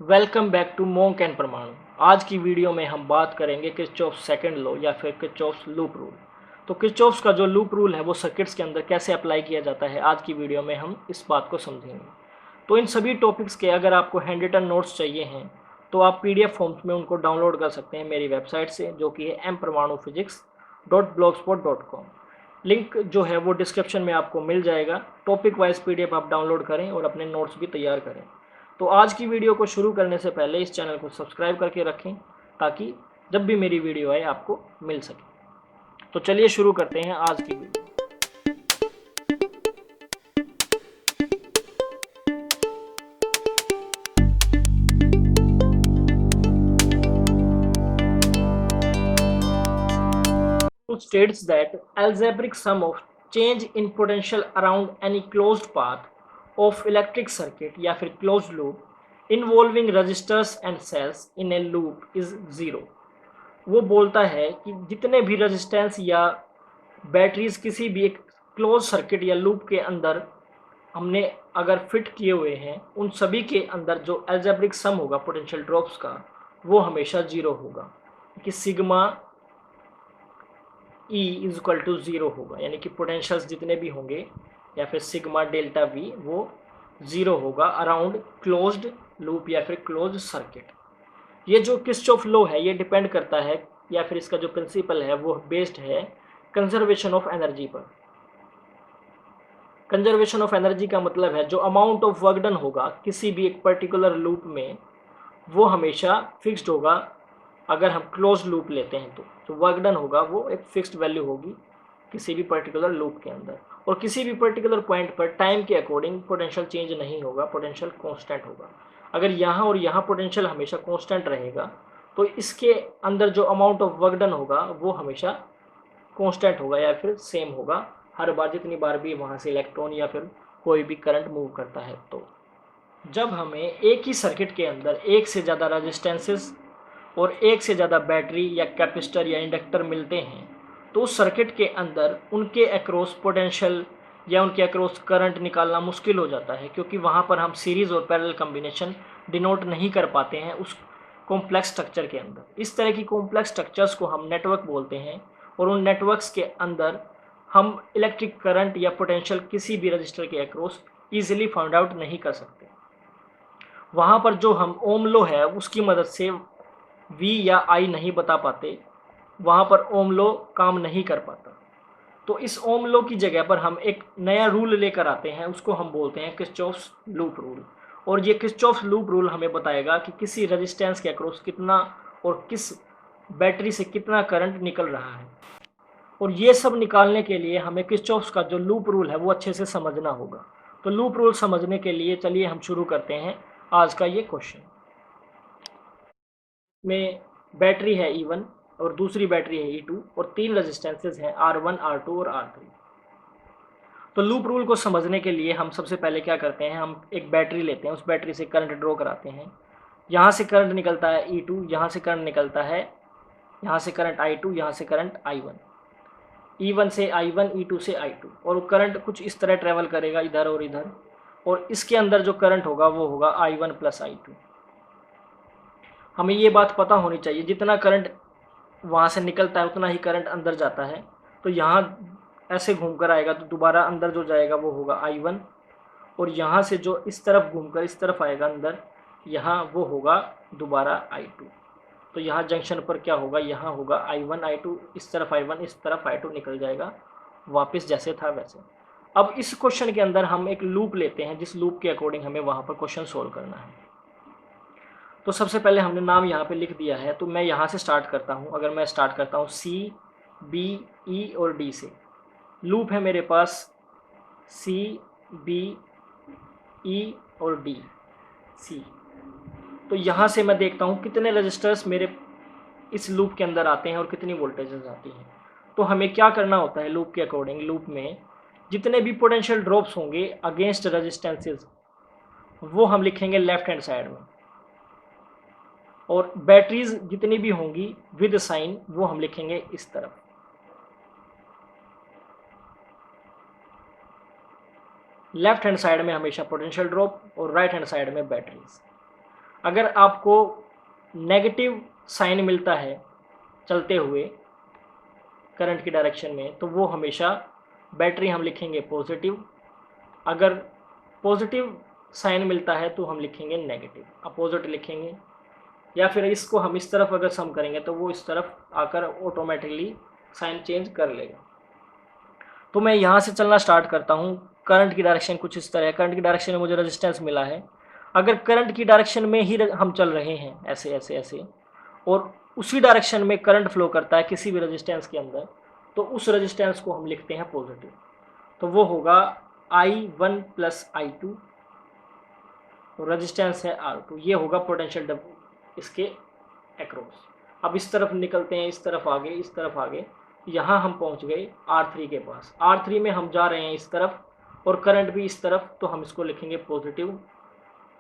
Welcome back to monk and Parmanu. आज की video में हम बात करेंगे किरचॉफ सेकंड लॉ या फिर किरचॉफ लूप रूल। तो किरचॉफ का जो लूप रूल है वो सर्किट्स के अंदर कैसे अप्लाई किया जाता है, आज की वीडियो में हम इस बात को समझेंगे। तो इन सभी टॉपिक्स के अगर आपको हैंड रिटन नोट्स चाहिए हैं तो आप PDF फॉर्म्स में उनको डाउनलोड कर सकते हैं मेरी वेबसाइट से, जो कि है mparmanuphysics.blogspot.com। लिंक जो है वो डिस्क्रिप्शन में आपको मिल जाएगा। टॉपिक वाइज PDF आप डाउनलोड करें और अपने नोट्स भी तैयार करें। तो आज की वीडियो को शुरू करने से पहले इस चैनल को सब्सक्राइब करके रखें ताकि जब भी मेरी वीडियो आए आपको मिल सके। तो चलिए शुरू करते हैं आज की video. States that algebraic sum of change in potential around any closed path of electric circuit या फिर closed loop involving resistors and cells in a loop is zero। वो बोलता है कि जितने भी रेजिस्टेंस या बैटरीज किसी भी एक क्लोज सर्किट या लूप के अंदर हमने अगर फिट किए हुए हैं, उन सभी के अंदर जो एल्जेब्रिक सम होगा पोटेंशियल ड्रॉप्स का वो हमेशा जीरो होगा, कि sigma E is equal to zero होगा, यानी कि पोटेंशियल्स जितने भी होंगे या फिर सिग्मा डेल्टा वी वो ज़ीरो होगा अराउंड क्लोज्ड लूप या फिर क्लोज सर्किट। ये जो किरचॉफ लॉ है ये डिपेंड करता है या फिर इसका जो प्रिंसिपल है वो बेस्ड है कंजर्वेशन ऑफ एनर्जी पर। कंजर्वेशन ऑफ एनर्जी का मतलब है जो अमाउंट ऑफ वर्क डन होगा किसी भी एक पर्टिकुलर लूप में वो हमेशा फिक्स्ड होगा। अगर हम क्लोज लूप लेते हैं तो जो वर्क डन होगा वो एक फिक्स्ड वैल्यू होगी किसी भी पर्टिकुलर लूप के अंदर, और किसी भी पर्टिकुलर पॉइंट पर टाइम के अकॉर्डिंग पोटेंशियल चेंज नहीं होगा, पोटेंशियल कांस्टेंट होगा। अगर यहाँ और यहाँ पोटेंशियल हमेशा कांस्टेंट रहेगा तो इसके अंदर जो अमाउंट ऑफ वर्क डन होगा वो हमेशा कांस्टेंट होगा या फिर सेम होगा हर बार जितनी बार भी वहाँ से इलेक्ट्रॉन या फिर कोई भी करंट मूव करता है। तो जब हमें एक ही सर्किट के अंदर एक से ज़्यादा रेजिस्टेंसेस और एक से ज़्यादा बैटरी या कैपेसिटर या इंडक्टर मिलते हैं तो उस सर्किट के अंदर उनके अक्रॉस पोटेंशियल या उनके अक्रॉस करंट निकालना मुश्किल हो जाता है, क्योंकि वहाँ पर हम सीरीज़ और पैरेलल कम्बिनेशन डिनोट नहीं कर पाते हैं उस कॉम्प्लेक्स स्ट्रक्चर के अंदर। इस तरह की कॉम्प्लेक्स स्ट्रक्चर्स को हम नेटवर्क बोलते हैं, और उन नेटवर्क्स के अंदर हम इलेक्ट्रिक करंट या पोटेंशियल किसी भी रजिस्टर के अक्रॉस ईजिली फाइंड आउट नहीं कर सकते। वहाँ पर जो हम ओम लॉ है उसकी मदद से वी या आई नहीं बता पाते, वहाँ पर ओम लॉ काम नहीं कर पाता। तो इस ओम लॉ की जगह पर हम एक नया रूल लेकर आते हैं, उसको हम बोलते हैं किरचॉफ्स लूप रूल। और ये किरचॉफ्स लूप रूल हमें बताएगा कि किसी रेजिस्टेंस के अक्रॉस कितना और किस बैटरी से कितना करंट निकल रहा है। और ये सब निकालने के लिए हमें किरचॉफ्स का जो लूप रूल है वो अच्छे से समझना होगा। तो लूप रूल समझने के लिए चलिए हम शुरू करते हैं आज का ये क्वेश्चन। में बैटरी है E1 और दूसरी बैटरी है E2 और तीन रेजिस्टेंसेज हैं R1, R2 और R3। तो लूप रूल को समझने के लिए हम सबसे पहले क्या करते हैं, हम एक बैटरी लेते हैं, उस बैटरी से करंट ड्रॉ कराते हैं। यहाँ से करंट निकलता है E2, यहाँ से करंट निकलता है, यहाँ से करंट I2, यहाँ से करंट I1। E1 से I1, E2 से I2, और वो करंट कुछ इस तरह ट्रेवल करेगा इधर और इधर, और इसके अंदर जो करंट होगा वो होगा I1 प्लस I2। हमें ये बात पता होनी चाहिए जितना करंट वहाँ से निकलता है उतना ही करंट अंदर जाता है। तो यहाँ ऐसे घूमकर आएगा तो दोबारा अंदर जो जाएगा वो होगा I1, और यहाँ से जो इस तरफ घूमकर इस तरफ आएगा अंदर, यहाँ वो होगा दोबारा I2। तो यहाँ जंक्शन पर क्या होगा, यहाँ होगा I1 I2, इस तरफ I1, इस तरफ I2 निकल जाएगा वापस जैसे था वैसे। अब इस क्वेश्चन के अंदर हम एक लूप लेते हैं जिस लूप के अकॉर्डिंग हमें वहाँ पर क्वेश्चन सोल्व करना है। तो सबसे पहले हमने नाम यहाँ पे लिख दिया है, तो मैं यहाँ से स्टार्ट करता हूँ। अगर मैं स्टार्ट करता हूँ C, B, E और D से, लूप है मेरे पास C, B, E और D, C। तो यहाँ से मैं देखता हूँ कितने रजिस्टर्स मेरे इस लूप के अंदर आते हैं और कितनी वोल्टेजेस आती हैं। तो हमें क्या करना होता है लूप के अकॉर्डिंग, लूप में जितने भी पोटेंशियल ड्रॉप्स होंगे अगेंस्ट रजिस्टेंसेज वो हम लिखेंगे लेफ्ट हैंड साइड में, और बैटरीज जितनी भी होंगी विद साइन वो हम लिखेंगे इस तरफ। लेफ्ट हैंड साइड में हमेशा पोटेंशियल ड्रॉप और राइट हैंड साइड में बैटरीज। अगर आपको नेगेटिव साइन मिलता है चलते हुए करंट की डायरेक्शन में, तो वो हमेशा बैटरी हम लिखेंगे पॉजिटिव। अगर पॉजिटिव साइन मिलता है तो हम लिखेंगे नेगेटिव, अपोजिट लिखेंगे। या फिर इसको हम इस तरफ अगर सम करेंगे तो वो इस तरफ आकर ऑटोमेटिकली साइन चेंज कर लेगा। तो मैं यहाँ से चलना स्टार्ट करता हूँ। करंट की डायरेक्शन कुछ इस तरह है। करंट की डायरेक्शन में मुझे रेजिस्टेंस मिला है। अगर करंट की डायरेक्शन में ही हम चल रहे हैं ऐसे ऐसे ऐसे, और उसी डायरेक्शन में करंट फ्लो करता है किसी भी रेजिस्टेंस के अंदर, तो उस रेजिस्टेंस को हम लिखते हैं पॉजिटिव। तो वो होगा I1 प्लस I2, रेजिस्टेंस है R2, ये होगा पोटेंशियल W इसके एक्रॉस। अब इस तरफ निकलते हैं, इस तरफ आगे, इस तरफ आगे, यहाँ हम पहुँच गए R3 के पास। R3 में हम जा रहे हैं इस तरफ और करंट भी इस तरफ, तो हम इसको लिखेंगे पॉजिटिव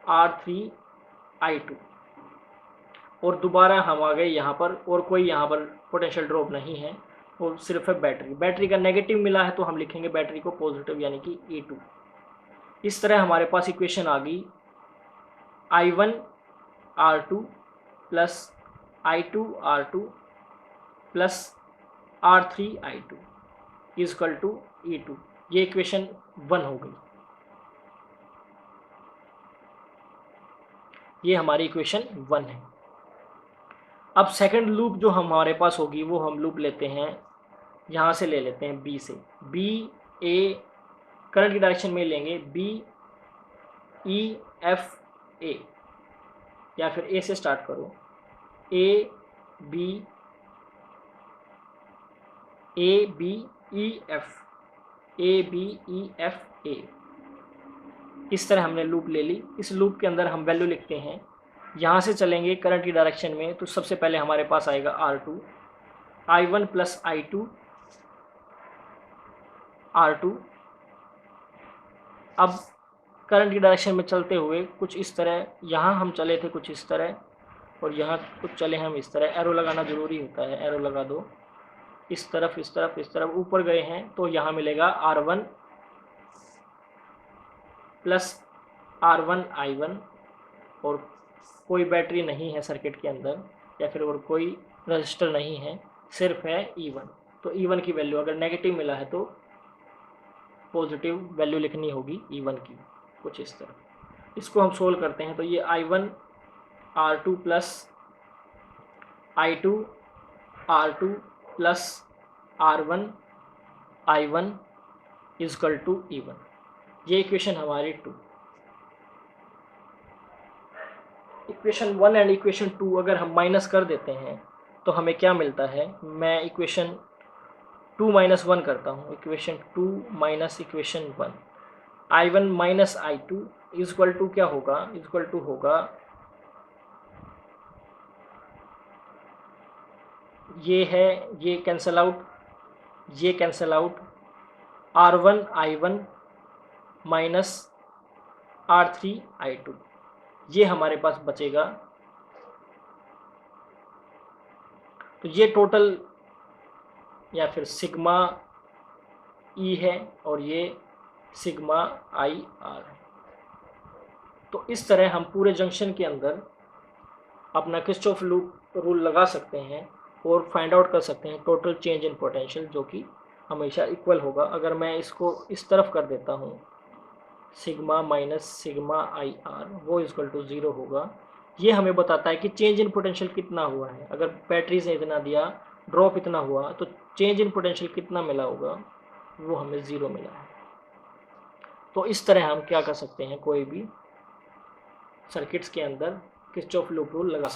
R3 I2। और दोबारा हम आ गए यहाँ पर, और कोई यहाँ पर पोटेंशियल ड्रॉप नहीं है, वो सिर्फ है बैटरी। बैटरी का नेगेटिव मिला है तो हम लिखेंगे बैटरी को पॉजिटिव, यानी कि E2। इस तरह हमारे पास इक्वेशन आ गई I1 R2 plus I2 R2 plus R3 I2 is equal to E2। ये इक्वेशन 1 हो गई। ये हमारी इक्वेशन 1 है। अब सेकंड लूप जो हमारे पास होगी वो हम लूप लेते हैं, यहाँ से ले लेते हैं B से। B A करंट की डायरेक्शन में लेंगे B E F A, या फिर A से स्टार्ट करो, A B E F, A B E F A। इस तरह हमने लूप ले ली। इस लूप के अंदर हम वैल्यू लिखते हैं। यहाँ से चलेंगे करंट की डायरेक्शन में, तो सबसे पहले हमारे पास आएगा R2, I1 plus I2 R2। अब करंट की डायरेक्शन में चलते हुए कुछ इस तरह, यहाँ हम चले थे कुछ इस तरह, और यहाँ कुछ चले हम इस तरह। एरो लगाना ज़रूरी होता है, एरो लगा दो। इस तरफ इस तरफ इस तरफ ऊपर गए हैं तो यहाँ मिलेगा R1 प्लस R1 I1, और कोई बैटरी नहीं है सर्किट के अंदर, या फिर और कोई रजिस्टर नहीं है, सिर्फ है E1। तो E1 की वैल्यू अगर नेगेटिव मिला है तो पॉजिटिव वैल्यू लिखनी होगी E1 की, कुछ इस तरह। इसको हम सोल्व करते हैं तो ये I1 R2 plus I2 R2 plus R1 I1 is equal to E1। ये इक्वेशन हमारी 2। इक्वेशन 1 एंड इक्वेशन 2 अगर हम माइनस कर देते हैं तो हमें क्या मिलता है। मैं इक्वेशन 2 माइनस 1 करता हूँ। Equation 2 minus equation 1, I1 minus I2 is equal to क्या होगा, इजक्वल टू होगा ये है, ये कैंसिल आउट, ये cancel out, R1 I1 minus R3 I2, ये हमारे पास बचेगा। तो ये टोटल या फिर सिग्मा E है और ये सिग्मा IR है। तो इस तरह हम पूरे जंक्शन के अंदर अपना किरचॉफ लूप रूल लगा सकते हैं और फाइंड आउट कर सकते हैं टोटल चेंज इन पोटेंशियल, जो कि हमेशा इक्वल होगा। अगर मैं इसको इस तरफ कर देता हूँ, सिग्मा माइनस सिग्मा IR, वो इक्वल टू 0 होगा। ये हमें बताता है कि चेंज इन पोटेंशियल कितना हुआ है। अगर बैटरीज ने इतना दिया, ड्रॉप इतना हुआ, तो चेंज इन पोटेंशियल कितना मिला होगा, वो हमें 0 मिला है। तो इस तरह हम क्या कर सकते हैं, कोई भी सर्किट्स के अंदर किरचॉफ लूप रूल लगा सकते हैं।